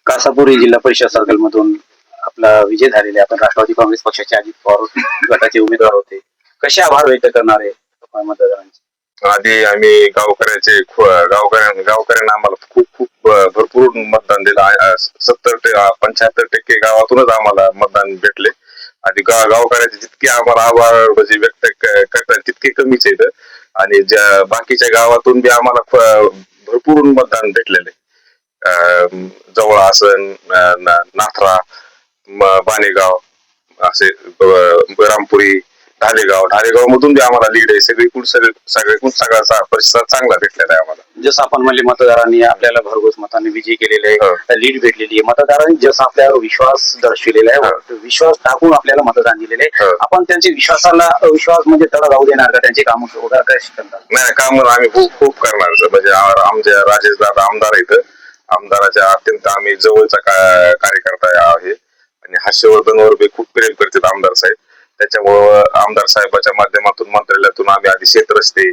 कासापुरी जिल्हा परिषद सर्कल मधून आपला विजय झालेले आपण राष्ट्रवादी काँग्रेस पक्षाचे अजित पवार गटाचे उमेदवार होते. कसे आभार व्यक्त करणार आहे मतदारांचे? आधी आम्ही गावकऱ्यांना आम्हाला खूप खूप भरपूर मतदान दिलं. 70-75% गावातूनच आम्हाला मतदान भेटले. आधी गावकऱ्याचे जितके आम्हाला आभार म्हणजे व्यक्त करतात तितके कमीच आहेत. आणि ज्या बाकीच्या गावातून बी आम्हाला भरपूर मतदान भेटलेले. जवळ आसन, नाथरा, बाणेगाव, असे रामपुरी, ढालेगाव मधून बी आम्हाला लीड आहे. सगळीकडून सगळा प्रतिसाद चांगला भेटलेला आहे आम्हाला. जसं आपण म्हणले मतदारांनी आपल्याला भरघोस मतांनी विजय केलेले आहे, लीड भेटलेली आहे. मतदारांनी जसं आपल्यावर विश्वास दर्शविलेला आहे, विश्वास टाकून आपल्याला मतदान दिलेले आहे, आपण त्यांच्या विश्वासाला अविश्वास म्हणजे तडा जाऊ देणार का? त्यांची कामं वगैरे काय करणार? नाही, काम आम्ही खूप करणार. म्हणजे आमच्या राजेश दादा आमदार आहेत. आमदाराच्या अत्यंत आम्ही जवळचा कार्यकर्ता आहे आणि हर्षवर्धनवर बी खूप प्रेम करतात आमदार साहेब. त्याच्यामुळं आमदार साहेबाच्या माध्यमातून मंत्रालयातून आम्ही आधी शेतरस्ते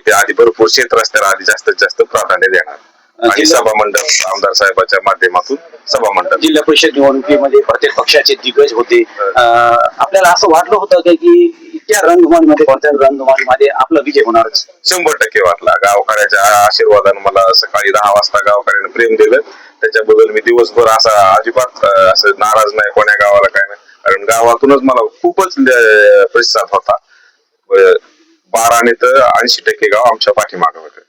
ते आधी भरपूर शेतरस्त्याला आधी जास्तीत जास्त प्राधान्य देणार. आणि सभामंडळ आमदार साहेबाच्या माध्यमातून सभामंडळ. जिल्हा परिषद निवडणुकीमध्ये प्रत्येक पक्षाचे दिग्गज होते. आपल्याला असं वाटलं होतं की इतक्या रणधुमाळीमध्ये कोणत्या रणधुमाळीमध्ये आपला विजय होणारच? 100% वाटला. गावकऱ्याच्या आशीर्वादानं मला सकाळी 10 वाजता गावकऱ्यानं प्रेम दिलं. त्याच्याबद्दल मी दिवसभर असा अजिबात असं नाराज नाही कोण्या गावाला काय नाही. कारण गावातूनच मला खूपच प्रतिसाद होता. 12 तर 80% गाव आमच्या पाठीमागं होतं.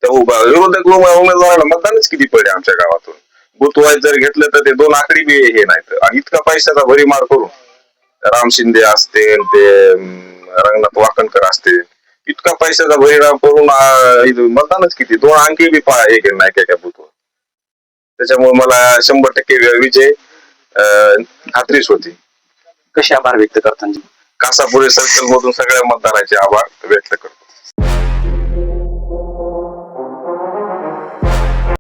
त्या विरोधक उमेदवाराला मतदानच किती पडले आमच्या गावातून. बूथ वाईज जर घेतलं तर ते 2 आकडी बी हे नाहीत. आणि इतका पैशाचा भरीमार करून राम शिंदे असतील, ते रंगनाथ वाकणकर असतील, इतका पैशाचा भरीमार करून मतदानच किती 2 अंकी बी हे नाही काय बूथवर. त्याच्यामुळे मला 100% विजय खात्रीच होती. कसे आभार व्यक्त करताना? कासापुरी सर्कल मधून सगळ्या मतदाराचे आभार व्यक्त करतो.